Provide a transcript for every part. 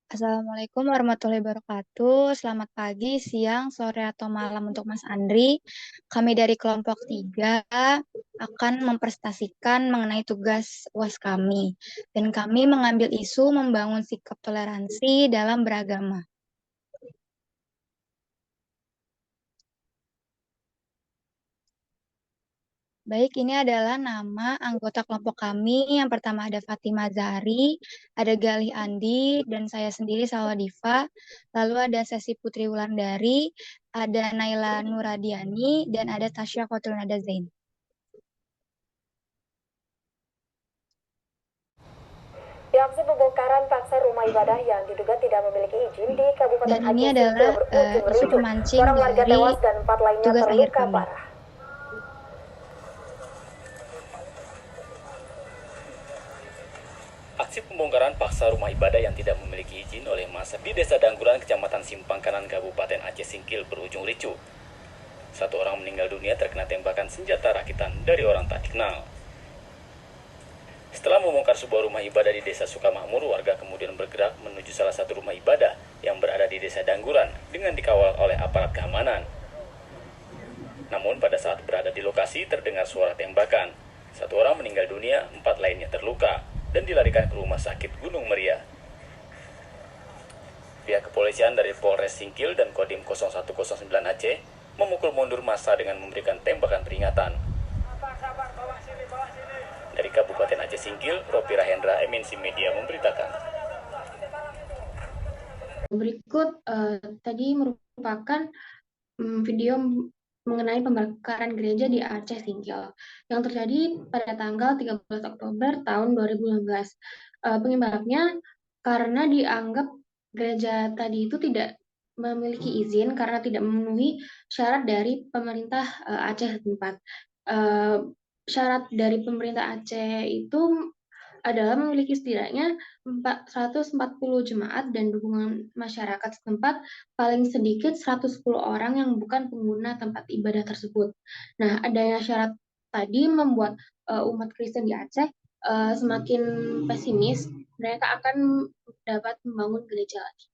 Assalamualaikum warahmatullahi wabarakatuh. Selamat pagi, siang, sore, atau malam untuk Mas Andri. Kami dari kelompok 3 akan mempresentasikan mengenai tugas UAS kami. Dan kami mengambil isu membangun sikap toleransi dalam beragama. Baik, ini adalah nama anggota kelompok kami. Yang pertama ada Fatima Zahri, ada Galih Andi, dan saya sendiri Salwa Diva. Lalu ada Sesi Putri Wulandari, ada Naila Nuradiani, dan ada Tasya Khotul Nada Zain. Aksi pembongkaran paksa rumah ibadah yang diduga tidak memiliki izin di Kabupaten Dan ini Aceh adalah Singkil berujung isu ricuh. pemancing Seorang warga dari tewas dan 4 lainnya tugas akhir terluka kami. parah. Aksi pembongkaran paksa rumah ibadah yang tidak memiliki izin oleh massa di Desa Dangguran, Kecamatan Simpang Kanan, Kabupaten Aceh Singkil berujung ricuh. Satu orang meninggal dunia terkena tembakan senjata rakitan dari orang tak dikenal. Setelah membongkar sebuah rumah ibadah di Desa Sukamakmur, warga kemudian bergerak menuju salah satu rumah ibadah yang berada di Desa Dangguran dengan dikawal oleh aparat keamanan. Namun pada saat berada di lokasi terdengar suara tembakan. Satu orang meninggal dunia, 4 lainnya terluka dan dilarikan ke rumah sakit Gunung Meriah. Pihak kepolisian dari Polres Singkil dan Kodim 0109 Aceh memukul mundur massa dengan memberikan tembakan peringatan. Dari Kabupaten Aceh Singkil, Ropi Rahendra, MNC Media memberitakan. Berikut tadi merupakan video mengenai pembakaran gereja di Aceh Singkil yang terjadi pada tanggal 13 Oktober tahun 2015. Penyebabnya karena dianggap gereja tadi itu tidak memiliki izin karena tidak memenuhi syarat dari pemerintah Aceh setempat. Syarat dari pemerintah Aceh itu adalah memiliki setidaknya 140 jemaat dan dukungan masyarakat setempat, paling sedikit 110 orang yang bukan pengguna tempat ibadah tersebut. Nah, adanya syarat tadi membuat umat Kristen di Aceh semakin pesimis, mereka akan dapat membangun gereja lagi.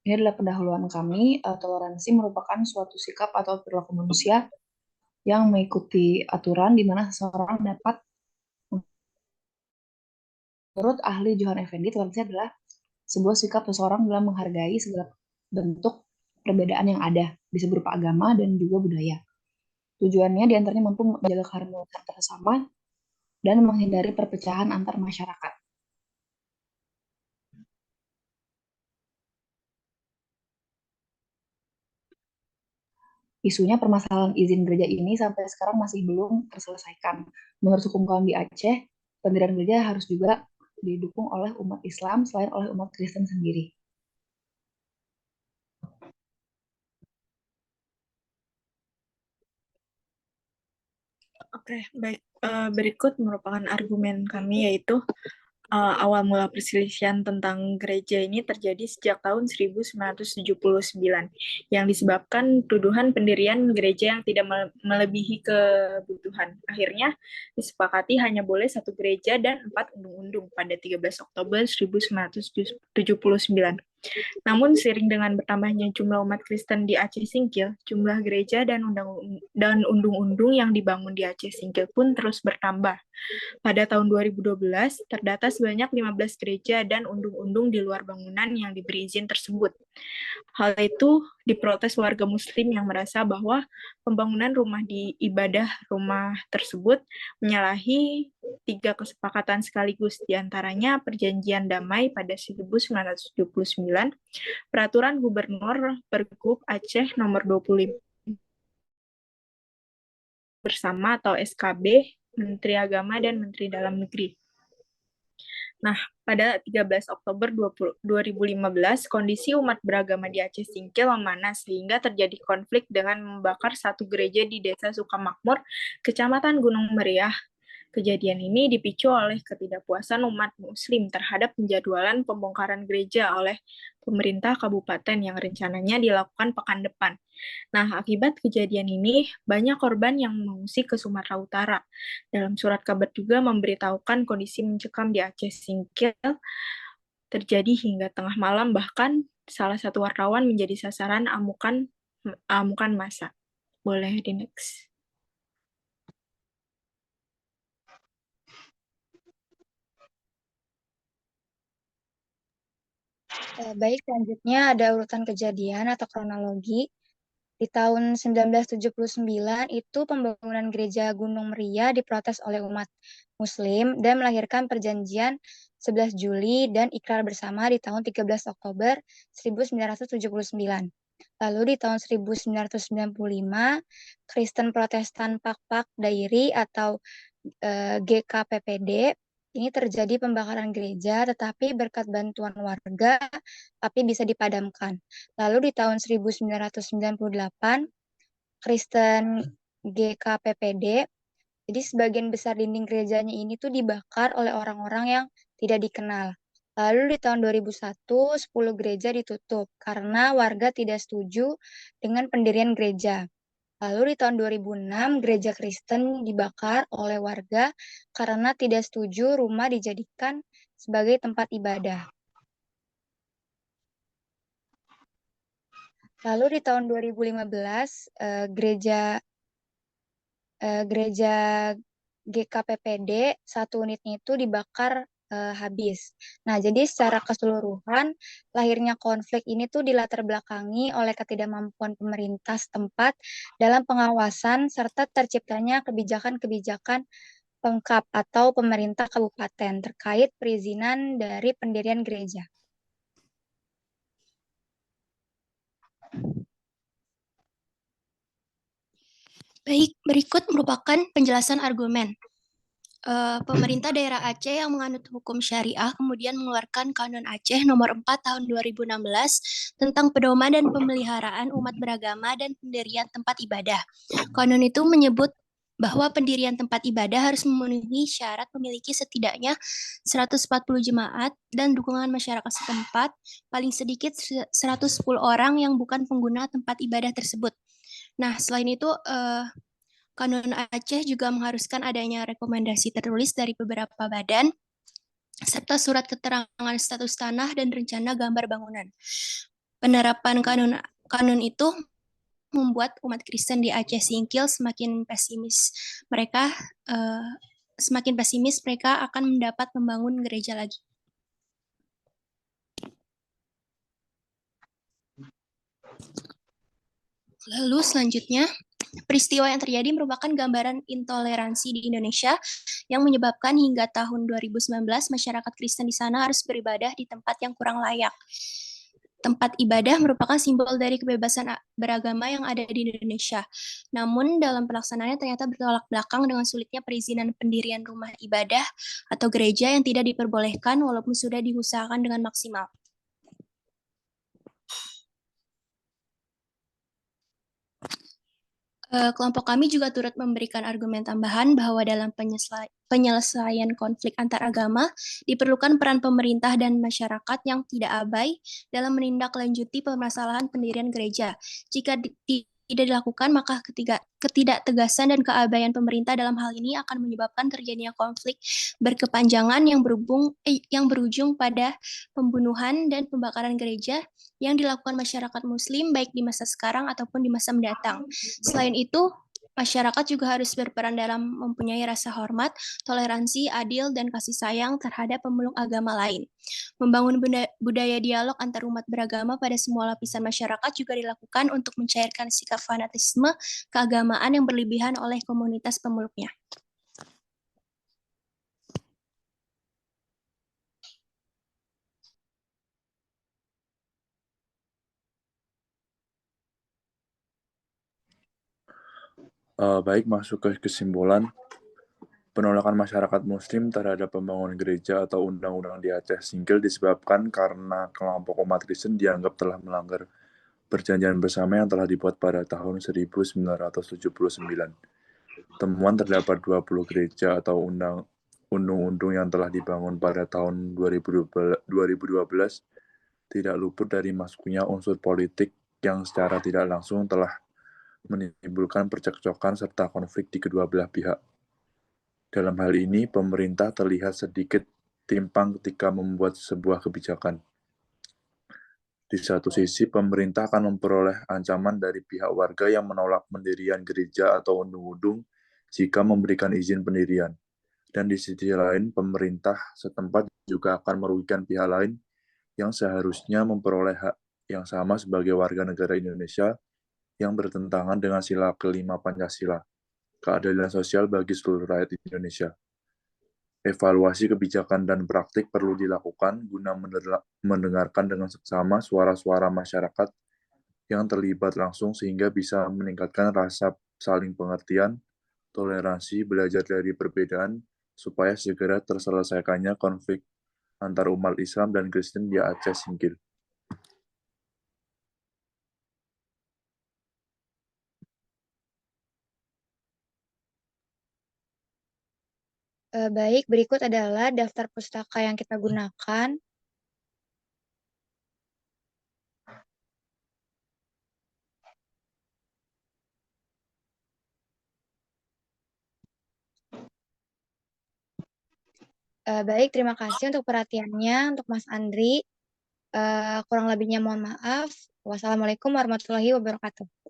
Ini adalah pendahuluan kami. Toleransi merupakan suatu sikap atau perilaku manusia yang mengikuti aturan di mana seseorang dapat, menurut ahli Johan Effendi, toleransi adalah sebuah sikap seseorang dalam menghargai segala bentuk perbedaan yang ada, bisa berupa agama dan juga budaya. Tujuannya diantaranya mampu menjaga keharmonisan antar sesama dan menghindari perpecahan antar masyarakat. Isunya permasalahan izin gereja ini sampai sekarang masih belum terselesaikan. Menurut hukum kaum di Aceh, pendirian gereja harus juga didukung oleh umat Islam selain oleh umat Kristen sendiri. Oke, baik. Berikut merupakan argumen kami, yaitu awal mula perselisihan tentang gereja ini terjadi sejak tahun 1979, yang disebabkan tuduhan pendirian gereja yang tidak melebihi kebutuhan. Akhirnya disepakati hanya boleh 1 gereja dan 4 undung-undung pada 13 Oktober 1979. Namun seiring dengan bertambahnya jumlah umat Kristen di Aceh Singkil, jumlah gereja dan undung-undung yang dibangun di Aceh Singkil pun terus bertambah. Pada tahun 2012, terdata sebanyak 15 gereja dan undung-undung di luar bangunan yang diberi izin tersebut. Hal itu diprotes warga Muslim yang merasa bahwa pembangunan rumah di ibadah rumah tersebut menyalahi 3 kesepakatan sekaligus, diantaranya Perjanjian Damai pada 1979, Peraturan Gubernur Pergub Aceh Nomor 25 bersama atau SKB Menteri Agama dan Menteri Dalam Negeri. Nah, pada 13 Oktober 2015, kondisi umat beragama di Aceh Singkil memanas sehingga terjadi konflik dengan membakar 1 gereja di Desa Sukamakmur, Kecamatan Gunung Meriah, Kejadian ini dipicu oleh ketidakpuasan umat Muslim terhadap penjadwalan pembongkaran gereja oleh pemerintah kabupaten yang rencananya dilakukan pekan depan. Nah, akibat kejadian ini, banyak korban yang mengungsi ke Sumatera Utara. Dalam surat kabar juga memberitahukan kondisi mencekam di Aceh Singkil terjadi hingga tengah malam, bahkan salah satu wartawan menjadi sasaran amukan massa. Boleh di next. Baik, selanjutnya ada urutan kejadian atau kronologi. Di tahun 1979 itu pembangunan gereja Gunung Meria diprotes oleh umat Muslim dan melahirkan perjanjian 11 Juli dan ikrar bersama di tahun 13 Oktober 1979. Lalu di tahun 1995, Kristen Protestan Pak Dairi atau GKPPD ini terjadi pembakaran gereja, tetapi berkat bantuan warga, api bisa dipadamkan. Lalu di tahun 1998, Kristen GKPPD, jadi sebagian besar dinding gerejanya ini tuh dibakar oleh orang-orang yang tidak dikenal. Lalu di tahun 2001, 10 gereja ditutup karena warga tidak setuju dengan pendirian gereja. Lalu di tahun 2006, gereja Kristen dibakar oleh warga karena tidak setuju rumah dijadikan sebagai tempat ibadah. Lalu di tahun 2015, gereja GKPPD satu unitnya itu dibakar habis. Nah, jadi secara keseluruhan lahirnya konflik ini tuh dilatar belakangi oleh ketidakmampuan pemerintah setempat dalam pengawasan serta terciptanya kebijakan-kebijakan pengkap atau pemerintah kabupaten terkait perizinan dari pendirian gereja. Baik, berikut merupakan penjelasan argumen. Pemerintah daerah Aceh yang menganut hukum syariah kemudian mengeluarkan Kanun Aceh nomor 4 tahun 2016 tentang pedoman dan pemeliharaan umat beragama dan pendirian tempat ibadah. Kanun itu menyebut bahwa pendirian tempat ibadah harus memenuhi syarat memiliki setidaknya 140 jemaat dan dukungan masyarakat setempat, paling sedikit 110 orang yang bukan pengguna tempat ibadah tersebut. Nah, selain itu, Kanun Aceh juga mengharuskan adanya rekomendasi tertulis dari beberapa badan, serta surat keterangan status tanah dan rencana gambar bangunan. Penerapan kanun itu membuat umat Kristen di Aceh Singkil semakin pesimis. Mereka akan mendapat membangun gereja lagi. Lalu selanjutnya, peristiwa yang terjadi merupakan gambaran intoleransi di Indonesia yang menyebabkan hingga tahun 2019 masyarakat Kristen di sana harus beribadah di tempat yang kurang layak. Tempat ibadah merupakan simbol dari kebebasan beragama yang ada di Indonesia. Namun dalam pelaksanaannya ternyata bertolak belakang dengan sulitnya perizinan pendirian rumah ibadah atau gereja yang tidak diperbolehkan walaupun sudah diusahakan dengan maksimal. Kelompok kami juga turut memberikan argumen tambahan bahwa dalam penyelesaian konflik antar agama diperlukan peran pemerintah dan masyarakat yang tidak abai dalam menindaklanjuti permasalahan pendirian gereja. Jika tidak dilakukan, maka ketidaktegasan dan keabaian pemerintah dalam hal ini akan menyebabkan terjadinya konflik berkepanjangan yang berujung pada pembunuhan dan pembakaran gereja yang dilakukan masyarakat Muslim baik di masa sekarang ataupun di masa mendatang. Selain itu, masyarakat juga harus berperan dalam mempunyai rasa hormat, toleransi, adil, dan kasih sayang terhadap pemeluk agama lain. Membangun budaya dialog antar umat beragama pada semua lapisan masyarakat juga dilakukan untuk mencairkan sikap fanatisme keagamaan yang berlebihan oleh komunitas pemeluknya. Baik, masuk ke kesimpulan. Penolakan masyarakat Muslim terhadap pembangunan gereja atau undang-undang di Aceh Singkil disebabkan karena kelompok umat Kristen dianggap telah melanggar perjanjian bersama yang telah dibuat pada tahun 1979. temuan terdapat 20 gereja atau undung-undung yang telah dibangun pada tahun 2012 tidak luput dari masuknya unsur politik yang secara tidak langsung telah menimbulkan percekcokan serta konflik di kedua belah pihak. Dalam hal ini, pemerintah terlihat sedikit timpang ketika membuat sebuah kebijakan. Di satu sisi, pemerintah akan memperoleh ancaman dari pihak warga yang menolak pendirian gereja atau undung-undung jika memberikan izin pendirian. Dan di sisi lain, pemerintah setempat juga akan merugikan pihak lain yang seharusnya memperoleh hak yang sama sebagai warga negara Indonesia yang bertentangan dengan sila kelima Pancasila, keadilan sosial bagi seluruh rakyat Indonesia. Evaluasi kebijakan dan praktik perlu dilakukan guna mendengarkan dengan seksama suara-suara masyarakat yang terlibat langsung sehingga bisa meningkatkan rasa saling pengertian, toleransi, belajar dari perbedaan, supaya segera terselesaikannya konflik antar umat Islam dan Kristen di Aceh Singkil. Baik, berikut adalah daftar pustaka yang kita gunakan. Baik, terima kasih untuk perhatiannya untuk Mas Andri. Kurang lebihnya mohon maaf. Wassalamualaikum warahmatullahi wabarakatuh.